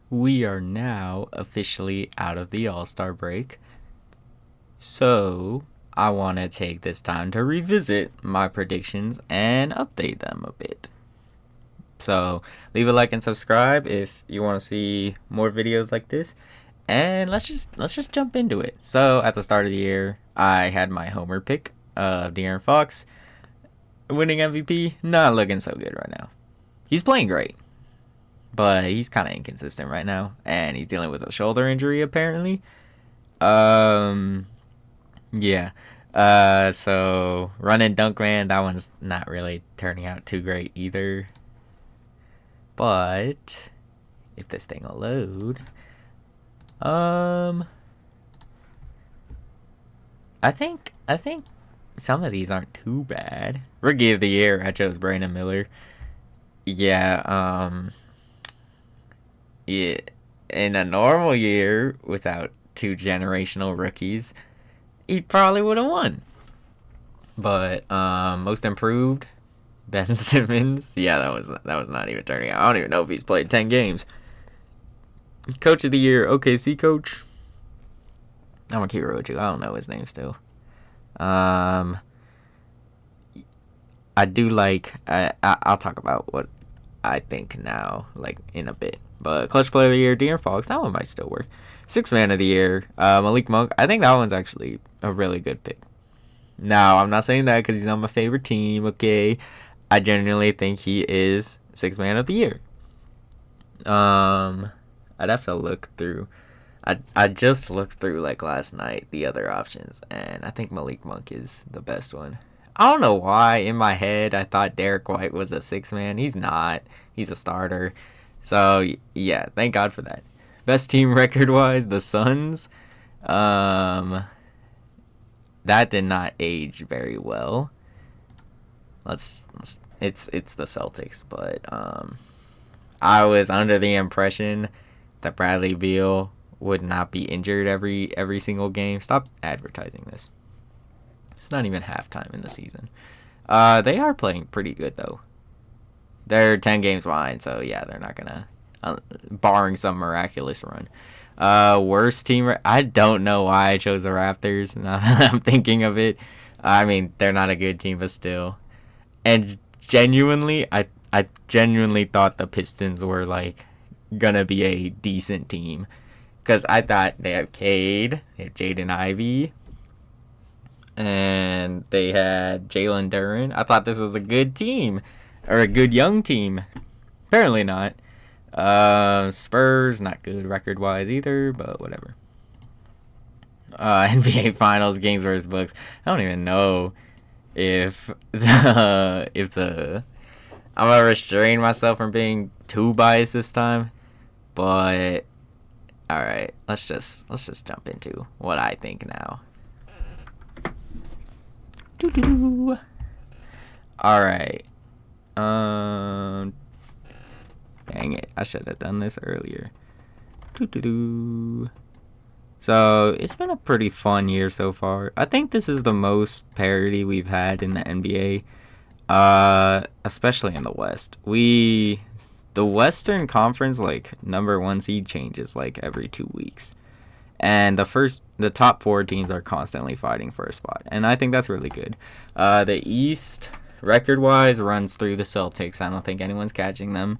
we are now officially out of the All-Star break. So, I want to take this time to revisit my predictions and update them a bit. So, leave a like and subscribe if you want to see more videos like this. And let's just jump into it. So, at the start of the year, I had my homer pick of De'Aaron Fox winning MVP. Not looking so good right now. He's playing great, but he's kind of inconsistent right now, and he's dealing with a shoulder injury apparently. Um, yeah. So run and dunk man, that one's not really turning out too great either. But if this thing will load, I think some of these aren't too bad. Rookie of the year, I chose Brandon Miller. Yeah. Yeah. In a normal year without two generational rookies, he probably would have won. But most improved, Ben Simmons. Yeah, that was not even turning out. I don't even know if he's played 10 games. Coach of the year, OKC coach. I'm gonna keep it with you. I don't know his name still. I do like. I'll talk about what I think now, like in a bit. But clutch player of the year, De'Aaron Fox. That one might still work. Sixth man of the year, Malik Monk. I think that one's actually a really good pick. Now, I'm not saying that because he's on my favorite team. Okay, I genuinely think he is sixth man of the year. I'd have to look through. I just looked through like last night the other options, and I think Malik Monk is the best one. I don't know why in my head I thought Derek White was a six man. He's not. He's a starter. So yeah, thank God for that. Best team record wise, the Suns. That did not age very well. It's the Celtics, but I was under the impression that Bradley Beal would not be injured every single game. Stop advertising this. It's not even halftime in the season. They are playing pretty good though. They're 10 games behind, so yeah, they're not gonna, barring some miraculous run. Worst team. I don't know why I chose the Raptors. Now that I'm thinking of it, I mean they're not a good team, but still. And genuinely, I genuinely thought the Pistons were like gonna be a decent team, because I thought they have Cade, they have Jaden Ivey, and they had Jalen Duren. I thought this was a good team, or a good young team. Apparently not. Spurs, not good record wise either, but whatever. NBA Finals games versus Bucks. I don't even know if the I'm gonna restrain myself from being too biased this time, but all right, let's just jump into what I think now. All right. Dang it, I should have done this earlier. So, it's been a pretty fun year so far. I think this is the most parity we've had in the NBA, especially in the West. The Western Conference, like, number one seed changes, like, every 2 weeks. And the top four teams are constantly fighting for a spot. And I think that's really good. The East, record-wise, runs through the Celtics. I don't think anyone's catching them.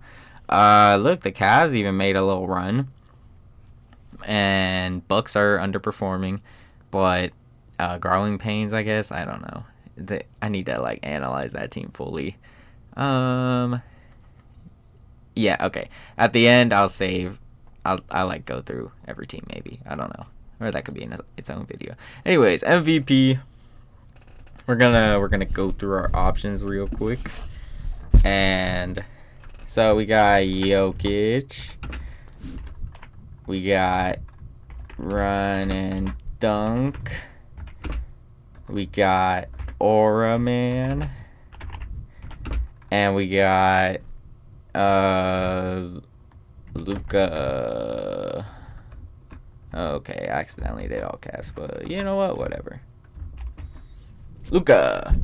Look, the Cavs even made a little run, and Bucks are underperforming, but growing pains, I guess. I don't know. I need to like analyze that team fully. Yeah, okay. At the end, I'll like go through every team maybe. I don't know, or that could be in its own video. Anyways, MVP. We're gonna go through our options real quick, and. So we got Jokic, we got run and dunk, we got Aura Man, and we got Luka. Okay, I accidentally did all caps, but you know what? Whatever. Luka.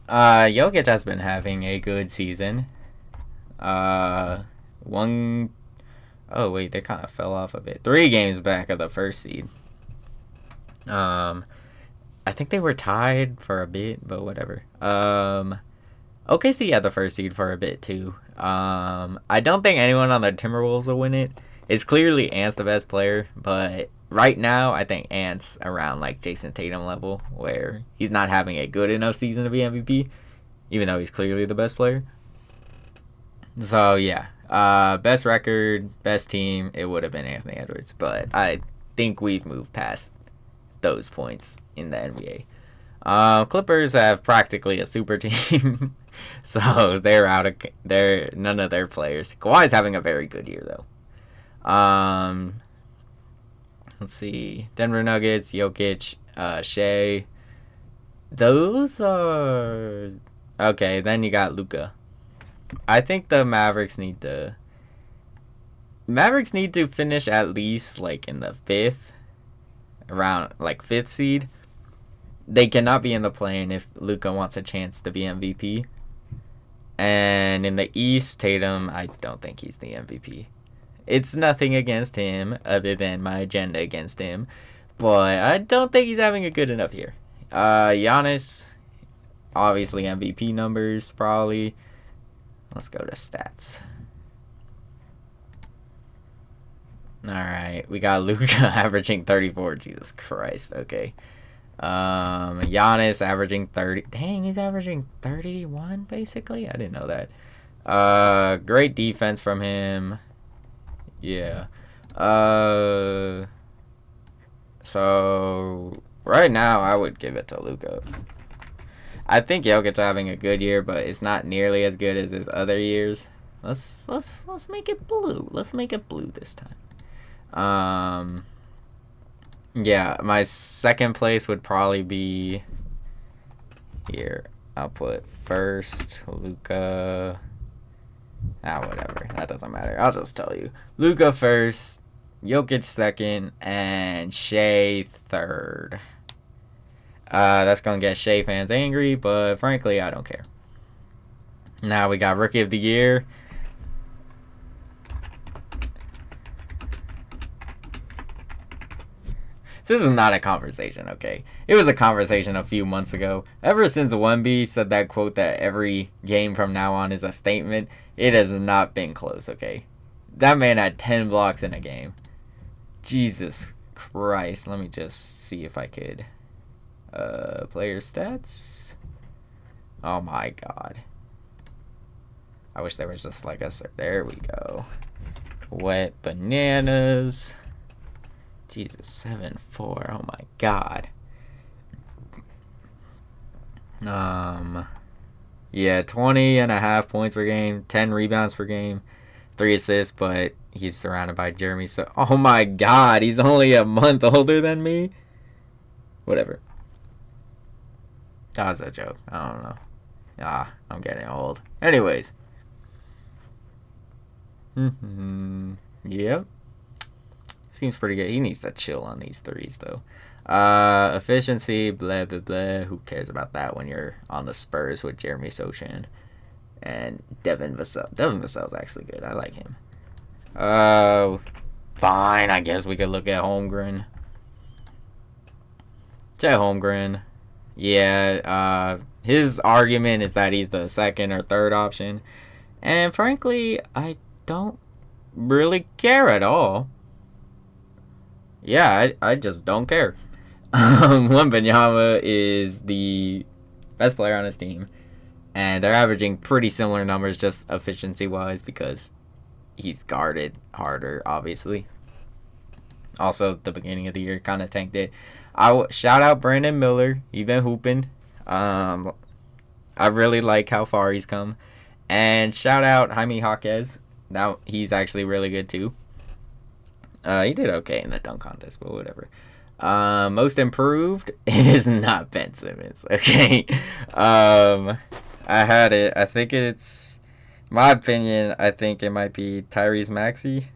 Jokic has been having a good season. One Oh wait, they kind of fell off a bit. 3 games back of the first seed. I think they were tied for a bit, but whatever. OKC had the first seed for a bit too. I don't think anyone on the Timberwolves will win it. It's clearly Ant's the best player, but right now I think Ant's around like Jason Tatum level, where he's not having a good enough season to be MVP, even though he's clearly the best player. So yeah, best record, best team, it would have been Anthony Edwards, but I think we've moved past those points in the NBA. Clippers have practically a super team, so they're out of none of their players. Kawhi's having a very good year though. Let's see, Denver Nuggets, Jokic, Shea. Those are okay. Then you got Luka. I think the Mavericks need to finish at least like in the around like 5th seed. They cannot be in the play-in if Luka wants a chance to be MVP. And in the East, Tatum, I don't think he's the MVP. It's nothing against him other than my agenda against him, but I don't think he's having a good enough year. Giannis, obviously MVP numbers probably. Let's go to stats. Alright, we got Luka averaging 34. Jesus Christ, okay. Giannis averaging 30. Dang, he's averaging 31, basically? I didn't know that. Great defense from him. Yeah. So, right now, I would give it to Luka. I think Jokic's having a good year, but it's not nearly as good as his other years. Let's make it blue. Let's make it blue this time. Yeah, my second place would probably be here. I'll put first Luka. Whatever. That doesn't matter. I'll just tell you. Luka first, Jokic second, and Shea third. That's going to get Shea fans angry, but frankly, I don't care. Now we got Rookie of the Year. This is not a conversation, okay? It was a conversation a few months ago. Ever since Wemby said that quote that every game from now on is a statement, it has not been close, okay? That man had 10 blocks in a game. Jesus Christ. Let me just see if I could... player stats. Oh my god. I wish there was just like a... There we go. Wet bananas. Jesus, 7-4. Oh my god. Yeah, 20.5 points per game, 10 rebounds per game, 3 assists, but he's surrounded by Jeremy. So, oh my god, he's only a month older than me. Whatever. That was a joke. I don't know. I'm getting old. Anyways. Yep. Seems pretty good. He needs to chill on these threes, though. Efficiency, blah, blah, blah. Who cares about that when you're on the Spurs with Jeremy Sochan and Devin Vassell? Devin Vassell's actually good. I like him. Fine. I guess we could look at Holmgren. Chet Holmgren. Yeah, his argument is that he's the second or third option. And frankly, I don't really care at all. Yeah, I just don't care. Wembanyama is the best player on his team. And they're averaging pretty similar numbers just efficiency-wise because he's guarded harder, obviously. Also, the beginning of the year kind of tanked it. Shout out Brandon Miller. He's been hooping. I really like how far he's come. And shout out Jaime Jaquez. Now he's actually really good too. He did okay in the dunk contest, but whatever. Most improved. It is not Ben Simmons. Okay. I had it. I think it's my opinion. I think it might be Tyrese Maxey.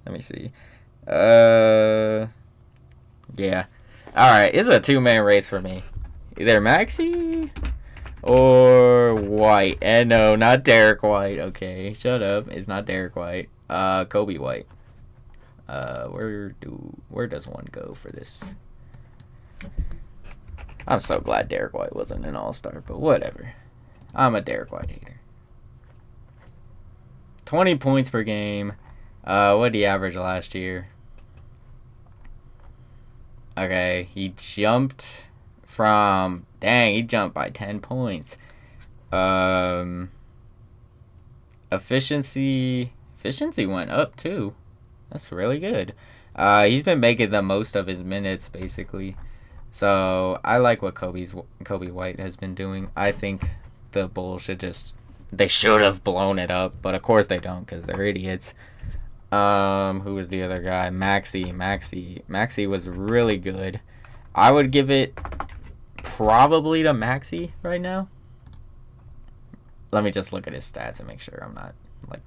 Let me see. Yeah. All right. It's a 2-man race for me. Either Maxey or White. And no, not Derek White. Okay, shut up. It's not Derek White. Kobe White. Where does one go for this? I'm so glad Derek White wasn't an All-Star, but whatever. I'm a Derek White hater. 20 points per game. What did he average last year? Okay, he jumped from... Dang, he jumped by 10 points. Efficiency went up, too. That's really good. He's been making the most of his minutes, basically. So, I like what Kobe White has been doing. I think the Bulls they should have blown it up, but of course they don't because they're idiots. Who was the other guy? Maxey was really good. I would give it probably to Maxey right now. Let me just look at his stats and make sure I'm not, like,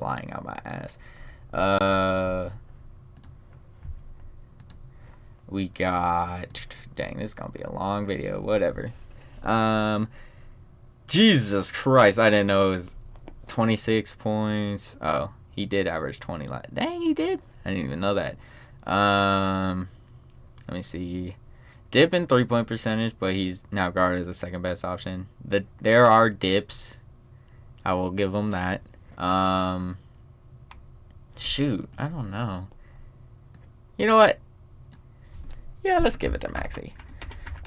lying out my ass. We got... Dang, this is going to be a long video. Whatever. Jesus Christ. I didn't know it was 26 points. Oh, he did average 20. Dang, he did? I didn't even know that. Let me see. Dip in 3-point percentage, but he's now guarded as the second best option. There are dips. I will give him that. Shoot, I don't know. You know what? Yeah, let's give it to Maxey.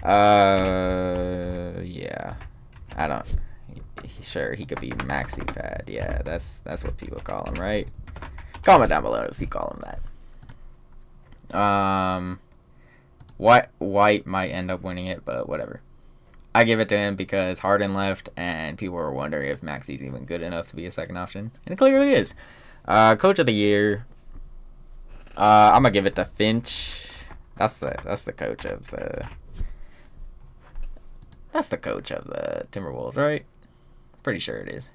Yeah. I don't... Sure, he could be Maxey Pad. Yeah, that's what people call him, right? Comment down below if you call him that. White might end up winning it, but whatever. I give it to him because Harden left, and people were wondering if Maxey's even good enough to be a second option, and it clearly is. Coach of the year. I'm gonna give it to Finch. That's the coach of the. That's the coach of the Timberwolves, right? Pretty sure it is.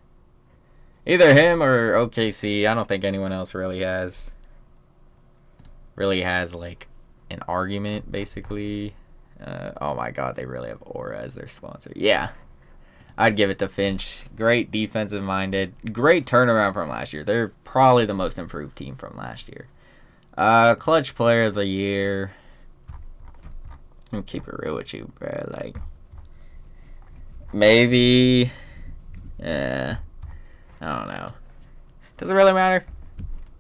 Either him or OKC. I don't think anyone else really has like an argument, basically. Oh my God, they really have Aura as their sponsor. Yeah, I'd give it to Finch. Great defensive minded. Great turnaround from last year. They're probably the most improved team from last year. Clutch player of the year. I'm gonna keep it real with you, bro. Like, maybe. I don't know. Does it really matter?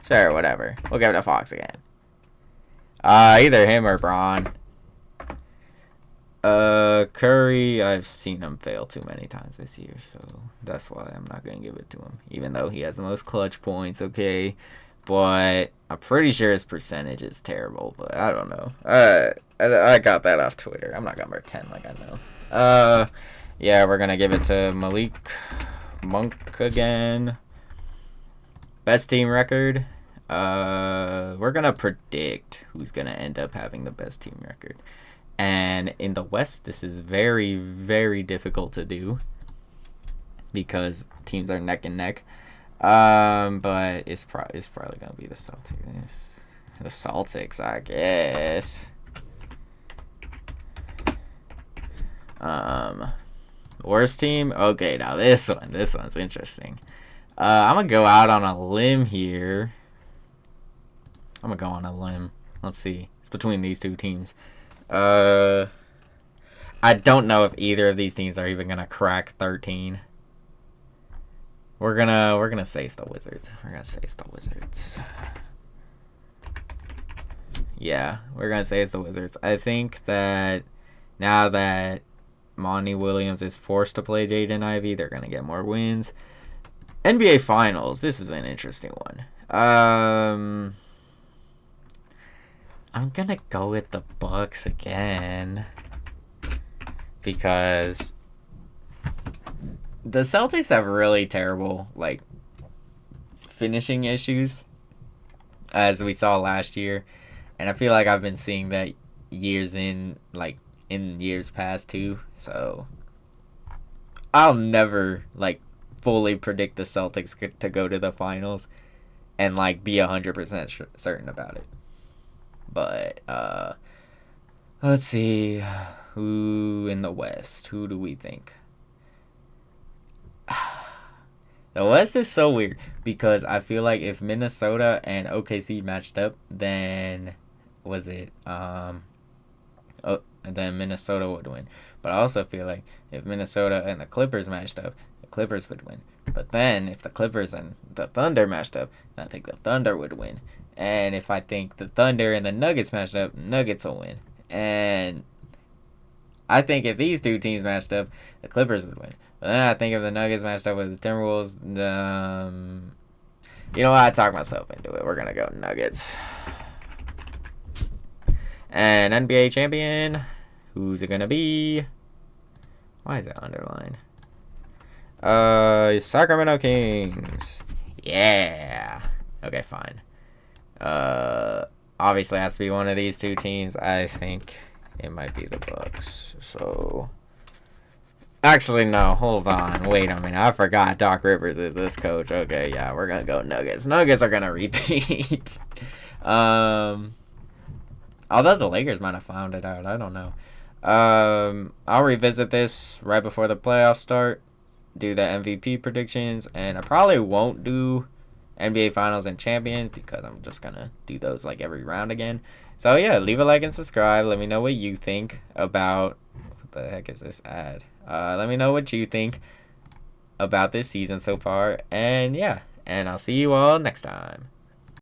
Sure, whatever. We'll give it to Fox again. Either him or Braun. Curry, I've seen him fail too many times this year, so that's why I'm not gonna give it to him. Even though he has the most clutch points, okay. But I'm pretty sure his percentage is terrible, but I don't know. I got that off Twitter. I'm not gonna pretend like I know. Yeah, we're gonna give it to Malik Monk again. Best team record. We're gonna predict who's gonna end up having the best team record. And in the West, this is very, very difficult to do because teams are neck and neck. But it's probably gonna be the Celtics. The Celtics, I guess. Worst team? Okay, now this one's interesting. I'm gonna go out on a limb here. Let's see. It's between these two teams. I don't know if either of these teams are even gonna crack 13. We're gonna say it's the Wizards. Yeah, we're gonna say it's the Wizards. I think that now that Monty Williams is forced to play Jaden Ivey, they're gonna get more wins. NBA Finals. This is an interesting one. I'm gonna go with the Bucks again because the Celtics have really terrible like finishing issues, as we saw last year, and I feel like I've been seeing that in years past too. So I'll never like fully predict the Celtics to go to the finals and like be 100% certain about it. But let's see, who in the West? Who do we think? The West is so weird because I feel like if Minnesota and OKC matched up, then was it oh, and then Minnesota would win. But I also feel like if Minnesota and the Clippers matched up, the Clippers would win. But then if the Clippers and the Thunder matched up, I think the Thunder would win. And if I think the Thunder and the Nuggets matched up, Nuggets will win. And I think if these two teams matched up, the Clippers would win. But then I think if the Nuggets matched up with the Timberwolves, you know what? I talked myself into it. We're gonna go Nuggets. And NBA champion, who's it gonna be? Why is it underlined? Sacramento Kings. Yeah. Okay, fine. Obviously has to be one of these two teams. I think it might be the Bucks. So, actually, no. Hold on. Wait a minute. I forgot Doc Rivers is this coach. Okay, yeah, we're gonna go Nuggets. Nuggets are gonna repeat. Although the Lakers might have found it out. I don't know. I'll revisit this right before the playoffs start. Do the MVP predictions, and I probably won't do NBA Finals and Champions because I'm just gonna do those like every round again. So yeah, leave a like and subscribe. Let me know what you think about what the heck is this ad? Let me know what you think about this season so far, and yeah, and I'll see you all next time.